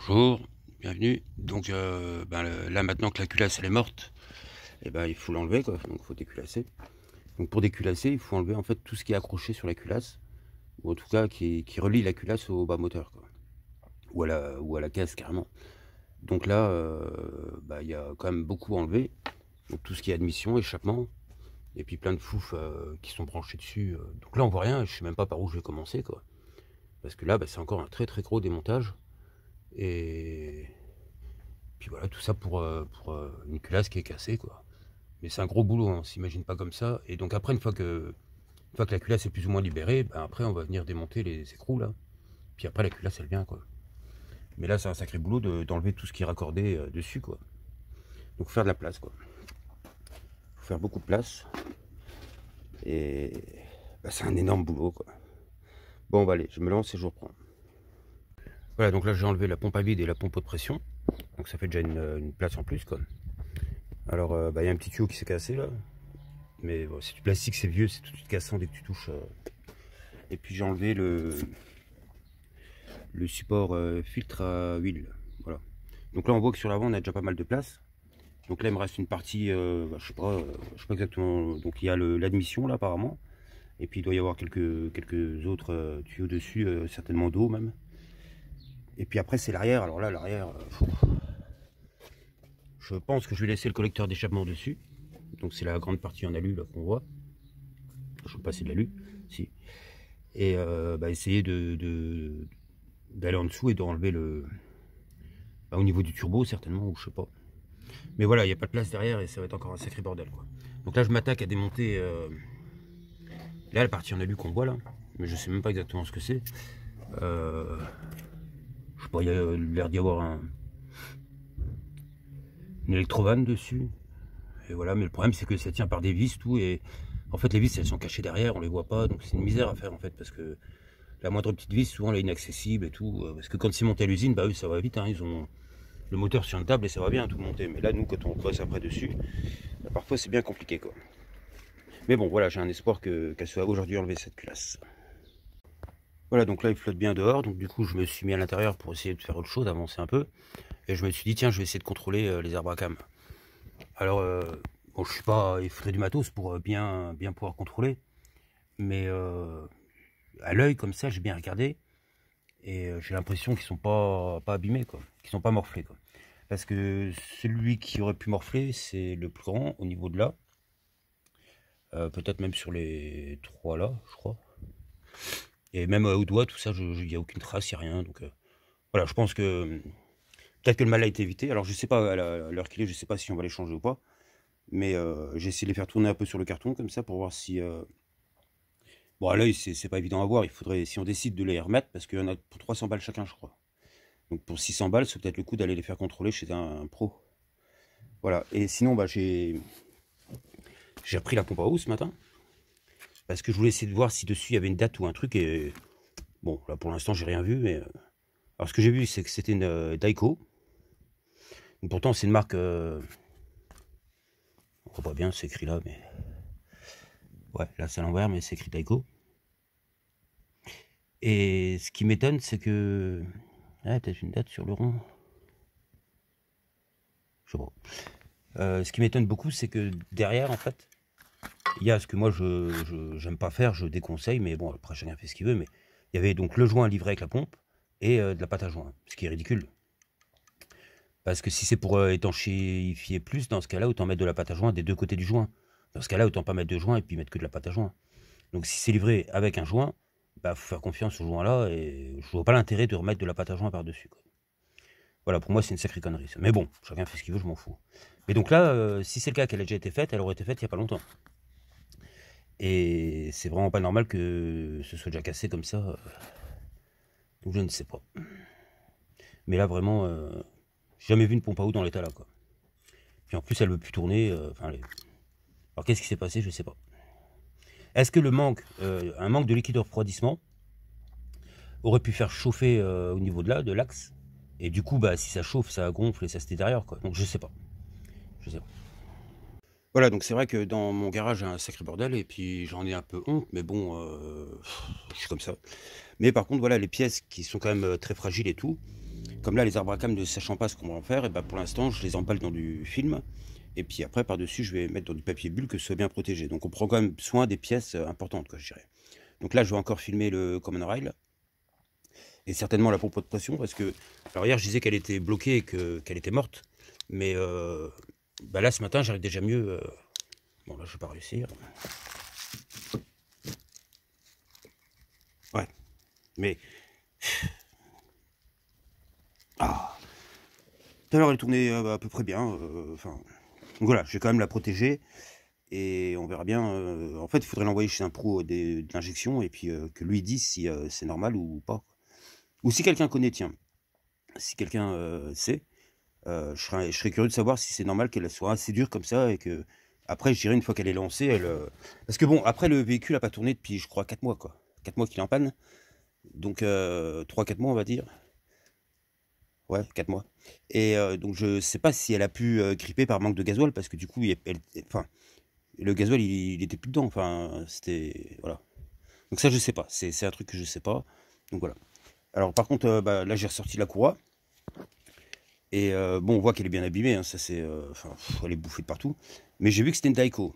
Bonjour, bienvenue. Donc là maintenant que la culasse elle est morte, et ben il faut l'enlever quoi, donc il faut déculasser. Donc pour déculasser, il faut enlever en fait tout ce qui est accroché sur la culasse, ou en tout cas qui relie la culasse au bas moteur quoi, ou à la caisse carrément. Donc là, il y a quand même beaucoup enlevé, donc tout ce qui est admission, échappement, et puis plein de fouf qui sont branchés dessus. Donc là on voit rien, je sais même pas par où je vais commencer quoi, parce que là c'est encore un très très gros démontage. Et puis voilà, tout ça pour une culasse qui est cassée, quoi. Mais c'est un gros boulot, hein, on s'imagine pas comme ça. Et donc après, une fois que la culasse est plus ou moins libérée, ben après on va venir démonter les écrous, là. Puis après la culasse, elle vient, quoi. Mais là, c'est un sacré boulot d'enlever tout ce qui est raccordé dessus, quoi. Donc faut faire de la place, quoi. Faut faire beaucoup de place. Et c'est un énorme boulot, quoi. Bon, bah allez, je me lance et je reprends. Voilà, donc là j'ai enlevé la pompe à vide et la pompe haute pression. Donc ça fait déjà une place en plus, quoi. Alors, il y a un petit tuyau qui s'est cassé là, mais bon, c'est du plastique, c'est vieux, c'est tout de suite cassant dès que tu touches. Et puis j'ai enlevé le support filtre à huile. Voilà. Donc là, on voit que sur l'avant, on a déjà pas mal de place. Donc là, il me reste une partie, je sais pas exactement. Donc il y a l'admission là apparemment, et puis il doit y avoir quelques autres tuyaux dessus, certainement d'eau même. Et puis après, c'est l'arrière. Alors là, l'arrière, je pense que je vais laisser le collecteur d'échappement dessus. Donc c'est la grande partie en alu là qu'on voit. Je vais passer de l'alu, si. Et essayer d'aller en dessous et d'enlever au niveau du turbo certainement, ou je sais pas. Mais voilà, il n'y a pas de place derrière et ça va être encore un sacré bordel quoi. Donc là je m'attaque à démonter là la partie en alu qu'on voit là, mais je sais même pas exactement ce que c'est. Je sais pas, il y a l'air d'y avoir une électrovanne dessus. Et voilà, mais le problème c'est que ça tient par des vis tout, et en fait les vis elles sont cachées derrière, on les voit pas, donc c'est une misère à faire en fait, parce que la moindre petite vis souvent elle est inaccessible et tout, parce que quand c'est monté à l'usine, bah eux ça va vite, hein, ils ont le moteur sur une table et ça va bien tout monter, mais là nous quand on bosse après dessus, parfois c'est bien compliqué quoi. Mais bon voilà, j'ai un espoir qu'elle soit aujourd'hui enlevée cette culasse. Voilà, donc là il flotte bien dehors, donc du coup je me suis mis à l'intérieur pour essayer de faire autre chose, d'avancer un peu, et je me suis dit tiens je vais essayer de contrôler les arbres à cam. Alors bon, je suis pas, il faudrait du matos pour bien pouvoir contrôler, mais à l'œil comme ça j'ai bien regardé, et j'ai l'impression qu'ils sont pas abîmés quoi, qu'ils sont pas morflés quoi. Parce que celui qui aurait pu morfler c'est le plus grand au niveau de là, peut-être même sur les trois là je crois, et même au doigt tout ça, il n'y a aucune trace, il n'y a rien, donc voilà, je pense que peut-être que le mal a été évité. Alors je sais pas à l'heure qu'il est, je sais pas si on va les changer ou pas, mais j'ai essayé de les faire tourner un peu sur le carton comme ça pour voir si bon, à l'œil c'est pas évident à voir, il faudrait, si on décide de les remettre, parce qu'il y en a pour 300 balles chacun je crois. Donc pour 600 balles, c'est peut-être le coup d'aller les faire contrôler chez un pro. Voilà, et sinon j'ai repris la pompe à eau ce matin, parce que je voulais essayer de voir si dessus il y avait une date ou un truc, et bon, là pour l'instant j'ai rien vu, mais alors ce que j'ai vu c'est que c'était une Daico. Donc, pourtant c'est une marque, on voit pas bien, c'est écrit là, mais ouais, là c'est à l'envers, mais c'est écrit Daico. Et ce qui m'étonne, c'est que peut-être une date sur le rond. Je sais pas. Ce qui m'étonne beaucoup, c'est que derrière, en fait, il y a ce que moi j'aime pas faire, je déconseille, mais bon, après chacun fait ce qu'il veut, mais il y avait donc le joint livré avec la pompe et de la pâte à joint, ce qui est ridicule. Parce que si c'est pour étanchéifier plus, dans ce cas-là, autant mettre de la pâte à joint des deux côtés du joint. Dans ce cas-là, autant pas mettre de joint et puis mettre que de la pâte à joint. Donc si c'est livré avec un joint, faut faire confiance au joint là, et je vois pas l'intérêt de remettre de la pâte à joint par-dessus. Voilà, pour moi c'est une sacrée connerie ça. Mais bon, chacun fait ce qu'il veut, je m'en fous. Mais donc là, si c'est le cas qu'elle a déjà été faite, elle aurait été faite il n'y a pas longtemps. Et c'est vraiment pas normal que ce soit déjà cassé comme ça. Donc je ne sais pas. Mais là vraiment, j'ai jamais vu une pompe à eau dans l'état là quoi. Puis en plus elle veut plus tourner. Alors qu'est-ce qui s'est passé, je sais pas. Est-ce que un manque de liquide de refroidissement aurait pu faire chauffer au niveau de l'axe, et du coup si ça chauffe ça gonfle et ça se détériore quoi. Donc je sais pas. Je sais pas. Voilà, donc c'est vrai que dans mon garage j'ai un sacré bordel, et puis j'en ai un peu honte, mais bon, je suis comme ça. Mais par contre voilà, les pièces qui sont quand même très fragiles et tout, Comme là, les arbres à cam ne sachant pas ce qu'on va en faire, et bah pour l'instant, je les emballe dans du film. Et puis après, par-dessus, je vais mettre dans du papier bulle que ce soit bien protégé. Donc on prend quand même soin des pièces importantes, quoi, je dirais. Donc là, je vais encore filmer le common rail. Et certainement la pompe de pression, parce que... Alors hier, je disais qu'elle était bloquée et qu'elle était morte. Mais bah là, ce matin, j'arrive déjà mieux. Bon, là, je vais pas réussir. Ouais. Mais... Ah. Tout à l'heure, elle tournait à peu près bien. Enfin... Donc voilà, je vais quand même la protéger. Et on verra bien. En fait, il faudrait l'envoyer chez un pro de l'injection et puis que lui dise si c'est normal ou pas. Ou si quelqu'un connaît, tiens. Si quelqu'un sait, je serais curieux de savoir si c'est normal qu'elle soit assez dure comme ça et que après, je dirais une fois qu'elle est lancée, elle. Parce que bon, après le véhicule n'a pas tourné depuis, je crois, 4 mois quoi. 4 mois qu'il est en panne. Donc 3-4 mois on va dire. Ouais, 4 mois. Et donc je sais pas si elle a pu gripper par manque de gasoil parce que du coup, enfin, le gasoil il était plus dedans. Enfin, c'était voilà. Donc ça je sais pas. C'est un truc que je sais pas. Donc voilà. Alors par contre, bah, là j'ai ressorti la courroie. Et bon, on voit qu'elle est bien abîmée, hein, ça c'est, enfin, elle est bouffée de partout. Mais j'ai vu que c'était une Daiko.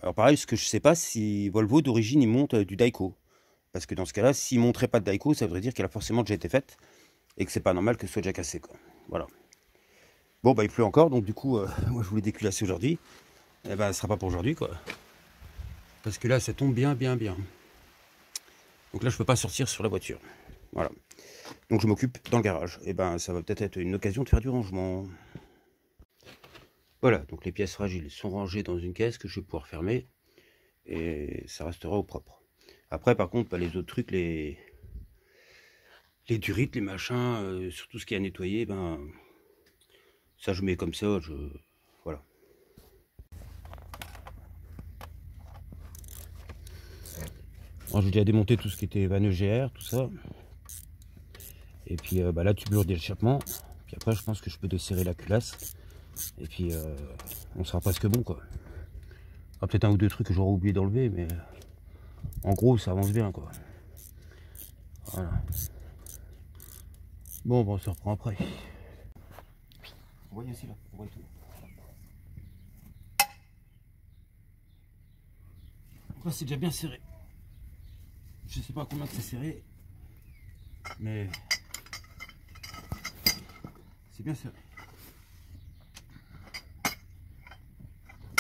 Alors pareil, ce que je sais pas, si Volvo d'origine il monte du Daiko. Parce que dans ce cas-là, s'il ne montrait pas de Daiko, ça voudrait dire qu'elle a forcément déjà été faite et que c'est pas normal que ce soit déjà cassé, quoi. Voilà. Bon, bah il pleut encore, donc du coup, moi je voulais déculasser aujourd'hui. Eh ben, ce sera pas pour aujourd'hui, quoi. Parce que là, ça tombe bien, bien, bien. Donc là, je peux pas sortir sur la voiture. Voilà. Donc je m'occupe dans le garage. Et ben, ça va peut-être être une occasion de faire du rangement. Voilà, donc les pièces fragiles sont rangées dans une caisse que je vais pouvoir fermer. Et ça restera au propre. Après, par contre, bah, les autres trucs, les durites, les machins, surtout ce qui est à nettoyer, ben, ça je mets comme ça, voilà. Alors, j'ai déjà démonté tout ce qui était vanne EGR, tout ça. Et puis bah, la tubure d'échappement. Puis après, je pense que je peux desserrer la culasse. Et puis, on sera presque bon, quoi. Ah, peut-être un ou deux trucs que j'aurais oublié d'enlever, mais en gros, ça avance bien, quoi. Voilà. Bon, on se reprend après. On voit ici, là. On voit tout. Donc là, c'est déjà bien serré. Je sais pas combien c'est serré, mais c'est bien serré.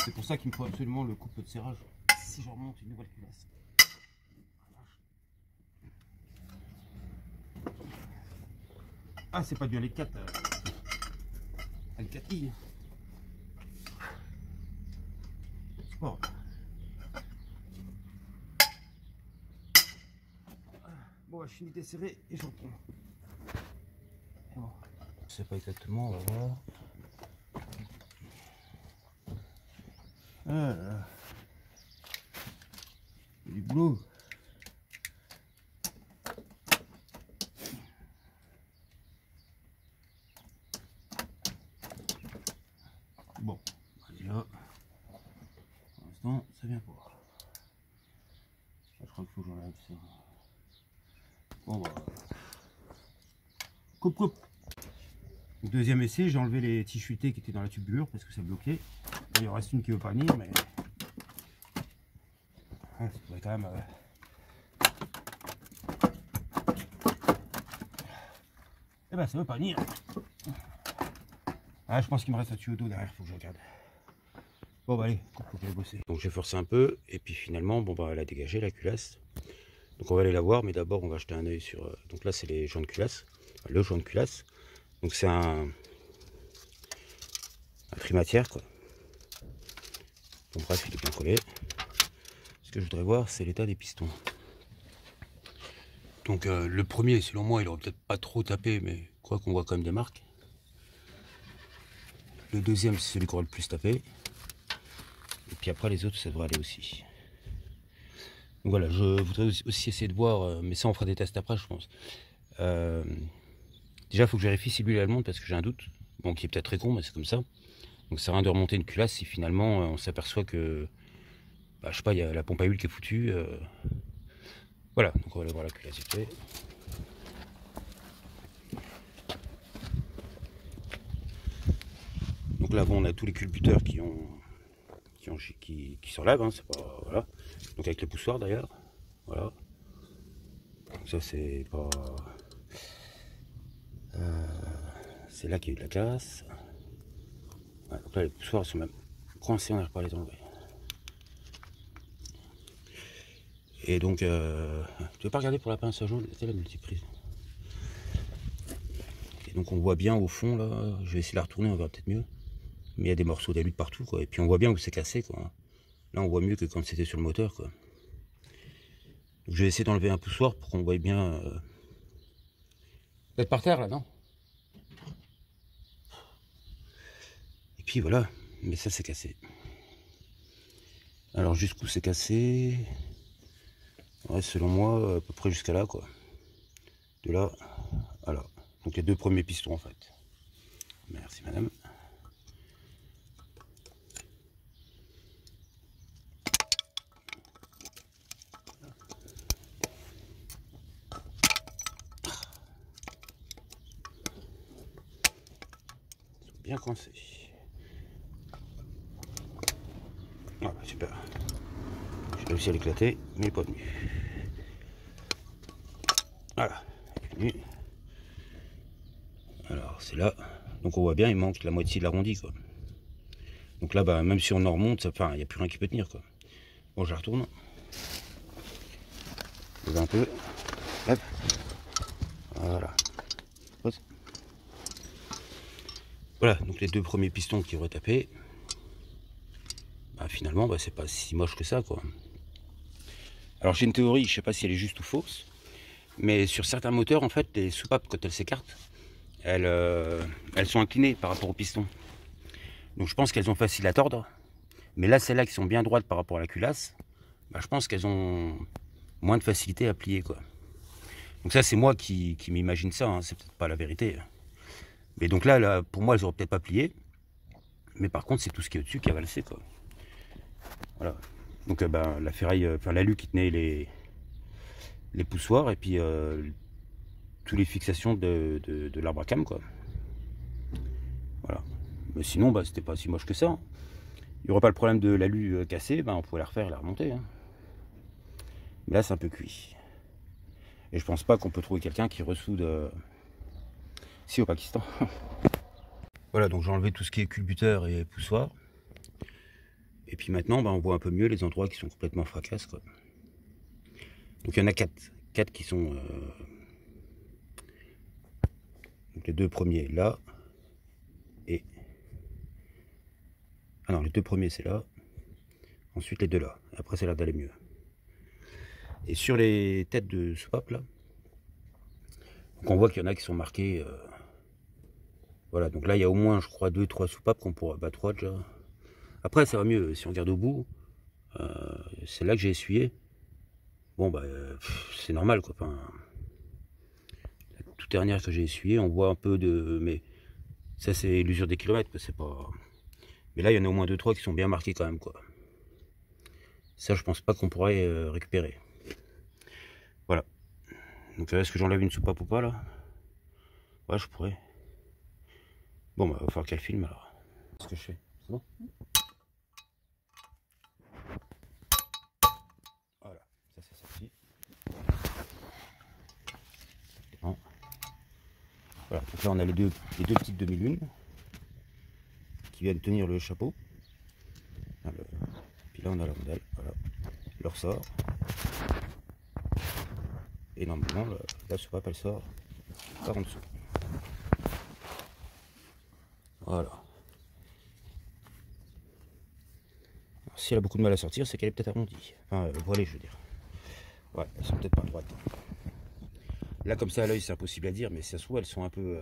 C'est pour ça qu'il me faut absolument le coupe de serrage si je remonte une nouvelle culasse. Ah, c'est pas du L4, L4i. Sport. Bon, je finis de serrer et je reprends. Bon. Je sais pas exactement, on va voir. Ah là. Il y a du boulot. Bon, déjà, pour l'instant, ça vient pas. Je crois qu'il faut que j'enlève ça. Bon, bah. Coupe, coupe. Deuxième essai, j'ai enlevé les tichuités qui étaient dans la tubulure parce que ça bloquait. Il en reste une qui veut pas venir, mais ouais, ça pourrait quand même. Eh ben, ça veut pas venir. Ah, je pense qu'il me reste un tuyau d'eau derrière, faut que je regarde. Bon, bah allez, faut que j'aille bosser. Donc j'ai forcé un peu, et puis finalement, bon, bah elle a dégagé la culasse. Donc on va aller la voir, mais d'abord on va jeter un œil sur. Donc là, c'est les joints de culasse, le joint de culasse. Donc c'est un trimatière, quoi. Bon, bref, il est bien collé. Ce que je voudrais voir, c'est l'état des pistons. Donc le premier, selon moi, il aurait peut-être pas trop tapé, mais quoi qu'on voit quand même des marques. Le deuxième, c'est celui qui aura le plus tapé. Et puis après, les autres, ça devrait aller aussi. Donc voilà, je voudrais aussi essayer de voir, mais ça, on fera des tests après, je pense. Déjà, il faut que je vérifie si lui, il est allemande, parce que j'ai un doute. Bon, qui est peut-être très con, mais c'est comme ça. Donc ça sert à rien de remonter une culasse si finalement on s'aperçoit que, bah, je sais pas, il y a la pompe à huile qui est foutue. Voilà, donc on va aller voir la culasse vite fait. Donc là, bon, on a tous les culbuteurs qui s'enlèvent, hein, c'est pas, voilà. Donc avec les poussoirs d'ailleurs, voilà. Donc ça c'est pas, c'est là qu'il y a eu de la casse. Ouais, donc là les poussoirs sont même coincés, on n'arrive pas à les enlever. Et donc, tu veux pas regarder pour la pince à jaune, c'est la multiprise. Et donc on voit bien au fond là, je vais essayer de la retourner, on verra peut-être mieux. Mais il y a des morceaux d'alu de partout quoi. Et puis on voit bien où c'est cassé quoi. Là on voit mieux que quand c'était sur le moteur quoi. Donc, je vais essayer d'enlever un poussoir pour qu'on voie bien. Vous êtes par terre là, non? Et puis voilà, mais ça c'est cassé. Alors jusqu'où c'est cassé? Ouais, selon moi, à peu près jusqu'à là quoi. De là à là. Donc les deux premiers pistons en fait. Merci madame. Bien coincé. Voilà, super. J'ai réussi à l'éclater, mais il n'est pas venu. Voilà, il est venu. Alors c'est là. Donc on voit bien, il manque la moitié de l'arrondi quoi. Donc là, bah, même si on en remonte, enfin, il n'y a plus rien qui peut tenir quoi. Bon, je la retourne. Je vais un peu. Hop. Voilà. Pose. Voilà, donc les deux premiers pistons qui auraient tapé, bah, finalement, bah, c'est pas si moche que ça, quoi. Alors j'ai une théorie, je sais pas si elle est juste ou fausse, mais sur certains moteurs, en fait, les soupapes, quand elles s'écartent, elles sont inclinées par rapport aux pistons. Donc je pense qu'elles ont facile à tordre, mais là, celles-là qui sont bien droites par rapport à la culasse, bah, je pense qu'elles ont moins de facilité à plier, quoi. Donc ça, c'est moi qui m'imagine ça, hein, c'est peut-être pas la vérité. Mais donc là, pour moi, elles auraient peut-être pas plié. Mais par contre, c'est tout ce qui est au-dessus qui a valsé, quoi. Voilà. Donc ben, la ferraille, enfin l'alu qui tenait les poussoirs et puis toutes les fixations de l'arbre à cam, quoi. Voilà. Mais sinon, bah, c'était pas si moche que ça. Hein. Il n'y aurait pas le problème de l'alu cassé, ben, on pouvait la refaire et la remonter. Hein. Mais là, c'est un peu cuit. Et je pense pas qu'on peut trouver quelqu'un qui ressoude si au Pakistan. Voilà, donc j'ai enlevé tout ce qui est culbuteur et poussoir. Et puis maintenant, bah, on voit un peu mieux les endroits qui sont complètement fracasses, quoi. Donc il y en a 4. 4 qui sont... donc les deux premiers là. Et... ah non, les deux premiers c'est là. Ensuite les deux là. Après c'est l'air d'aller mieux. Et sur les têtes de soupape là, donc on voit qu'il y en a qui sont marquées... voilà, donc là il y a au moins, je crois, 2-3 soupapes qu'on pourra... bah 3 déjà. Après ça va mieux, si on regarde au bout, c'est là que j'ai essuyé. Bon bah c'est normal quoi. Enfin, la toute dernière que j'ai essuyée, on voit un peu de... mais ça c'est l'usure des kilomètres, c'est pas... mais là il y en a au moins 2-3 qui sont bien marqués quand même quoi. Ça je pense pas qu'on pourrait récupérer. Voilà. Donc est-ce que j'enlève une soupape ou pas là? Ouais je pourrais. Bon bah il va falloir qu'elle filme alors. Qu'est-ce que je fais? C'est bon? Voilà, ça c'est sorti. Bon. Voilà, donc là on a les deux petites demi-lunes qui viennent tenir le chapeau. Alors, puis là on a la rondelle, voilà, le ressort. Et normalement la soupape elle sort par en dessous. Voilà. Alors, si elle a beaucoup de mal à sortir, c'est qu'elle est peut-être arrondie. Enfin, voilée je veux dire. Ouais, elles sont peut-être pas droites. Là comme ça à l'œil c'est impossible à dire, mais si ça se trouve elles sont un peu...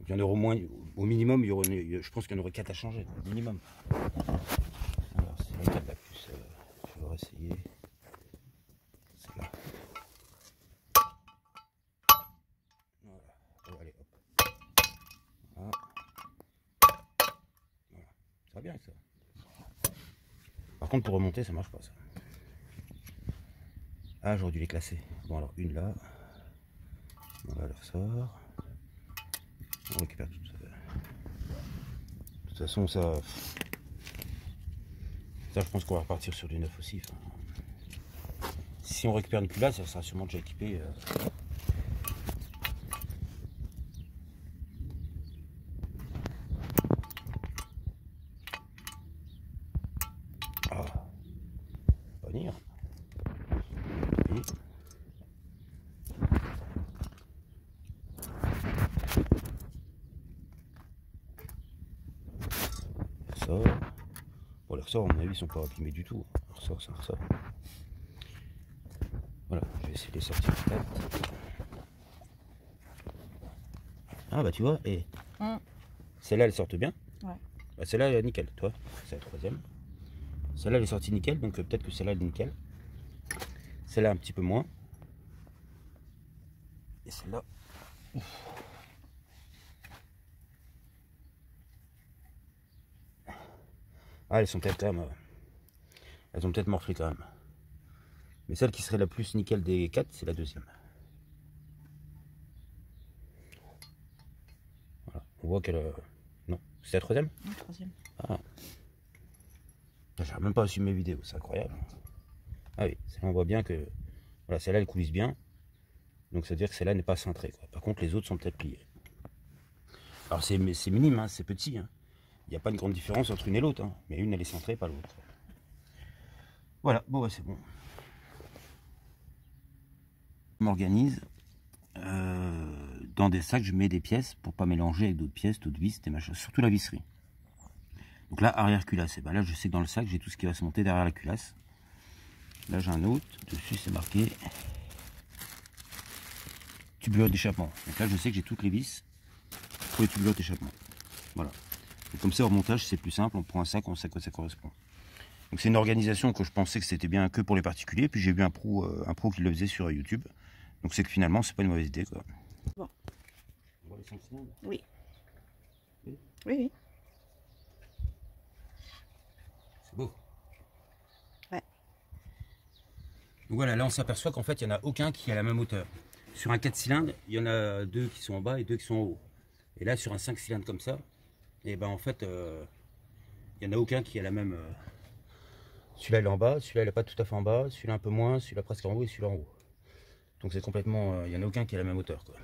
il y en aura au moins, au minimum, je pense qu'il y en aurait 4 à changer, au minimum. Alors c'est la 4 la plus, je vais essayer. C'est là. Voilà, oh, allez hop. Voilà. Voilà. Ça va bien avec ça. Par contre pour remonter ça marche pas ça. Ah j'aurais dû les classer. Bon alors une là. Voilà le ressort. On récupère tout ça. toute façon, ça je pense qu'on va repartir sur du neuf aussi. Enfin, si on récupère une culasse, ça sera sûrement déjà équipé. Ah, on va venir. Ça. Bon, les ressorts, à mon avis, ils sont pas abîmés du tout. Un ressort, c'est un ressort. Voilà, je vais essayer de les sortir peut-être. Ah bah tu vois, et celle-là elle sortent bien. Ouais. Bah, celle-là elle est nickel, toi, c'est la troisième. Celle-là elle est sortie nickel, donc peut-être que celle-là elle est nickel. Celle-là un petit peu moins. Et celle-là. Ah, elles sont peut-être quand même. Elles ont peut-être morflé quand même. Mais celle qui serait la plus nickel des 4, c'est la deuxième. Voilà. On voit qu'elle. Non, c'est la troisième? La troisième. Ah. J'arrive même pas à suivre mes vidéos, c'est incroyable. Ah oui, on voit bien que. Voilà, celle-là elle coulisse bien. Donc ça veut dire que celle-là n'est pas cintrée, quoi. Par contre, les autres sont peut-être pliées. Alors c'est minime, hein, c'est petit. Hein. Il n'y a pas une grande différence entre une et l'autre. Hein. Mais une elle est centrée, pas l'autre. Voilà, bon, ouais, c'est bon. Je m'organise. Dans des sacs, je mets des pièces pour pas mélanger avec d'autres pièces, d'autres vis, des machins. Surtout la visserie. Donc là, arrière culasse. Et ben là, je sais que dans le sac, j'ai tout ce qui va se monter derrière la culasse. Là, j'ai un autre. Dessus, c'est marqué tubulure d'échappement. Donc là, je sais que j'ai toutes les vis pour les tubulures d'échappement. Voilà. Et comme ça, au remontage, c'est plus simple. On prend un sac, on sait à quoi ça correspond. Donc c'est une organisation que je pensais que c'était bien que pour les particuliers. Puis j'ai vu un pro qui le faisait sur YouTube. Donc c'est que finalement, c'est pas une mauvaise idée, quoi. Bon. On voit les 5 cylindres. Oui. Oui, oui. C'est beau. Ouais. Donc voilà, là on s'aperçoit qu'en fait, il n'y en a aucun qui a la même hauteur. Sur un 4 cylindres, il y en a 2 qui sont en bas et 2 qui sont en haut. Et là, sur un 5 cylindres comme ça, et ben en fait, il n'y en a aucun qui a la même. Celui-là il est en bas, celui-là il n'est pas tout à fait en bas, celui-là un peu moins, celui-là presque en haut et celui-là en haut. Donc c'est complètement. Il n'y en a aucun qui a la même hauteur, quoi.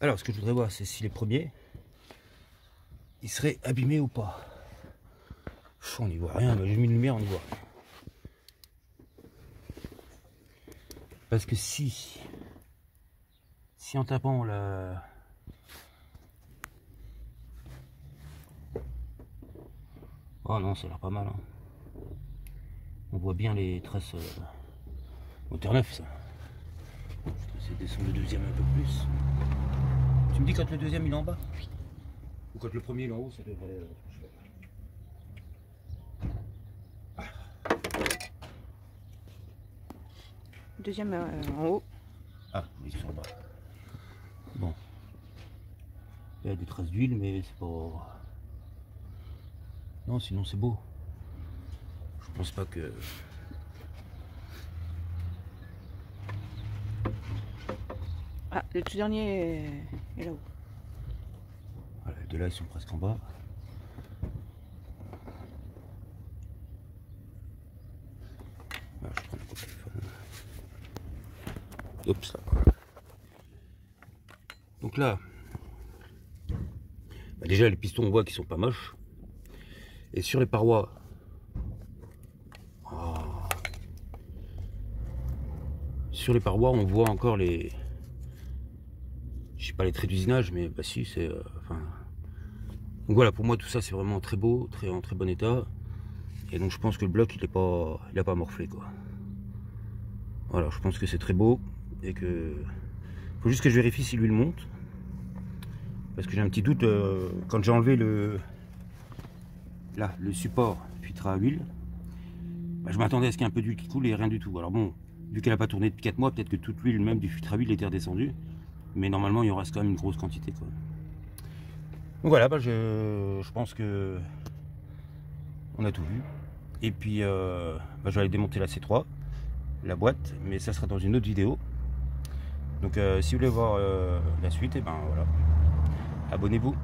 Alors, ce que je voudrais voir, c'est si les premiers, ils seraient abîmés ou pas. On n'y voit rien, mais j'ai mis une lumière, on y voit rien. Parce que si en tapant la... Oh non, ça a l'air pas mal. Hein. On voit bien les traces au terre neuf, ça. Je vais essayer de descendre le deuxième un peu plus. Tu me dis quand le deuxième il est en bas? Ou quand le premier il est en haut, ça devrait... Deuxième en haut. Ah, oui, ils sont en bas. Bon. Il y a des traces d'huile, mais c'est pas... Non, sinon c'est beau. Je pense pas que... Ah, le tout dernier est là-haut. Voilà, les deux là, ils sont presque en bas. Voilà, je prends le téléphone. Oups, là. Donc là, bah déjà les pistons on voit qu'ils sont pas moches. Et sur les parois, sur les parois on voit encore les, je sais pas, les traits d'usinage, mais bah si c'est, enfin, donc voilà, pour moi tout ça c'est vraiment très beau, en très bon état. Et donc je pense que le bloc il a pas morflé, quoi. Voilà, je pense que c'est très beau et que faut juste que je vérifie si l'huile monte. Parce que j'ai un petit doute, quand j'ai enlevé le support filtre à huile, bah, je m'attendais à ce qu'il y ait un peu d'huile qui coule et rien du tout. Alors bon, vu qu'elle n'a pas tourné depuis 4 mois, peut-être que toute l'huile même du filtre à huile était redescendue. Mais normalement, il en reste quand même une grosse quantité, quoi. Donc voilà, bah, je pense que on a tout vu. Et puis, bah, je vais aller démonter la C3, la boîte, mais ça sera dans une autre vidéo. Donc si vous voulez voir la suite, et ben voilà, abonnez-vous.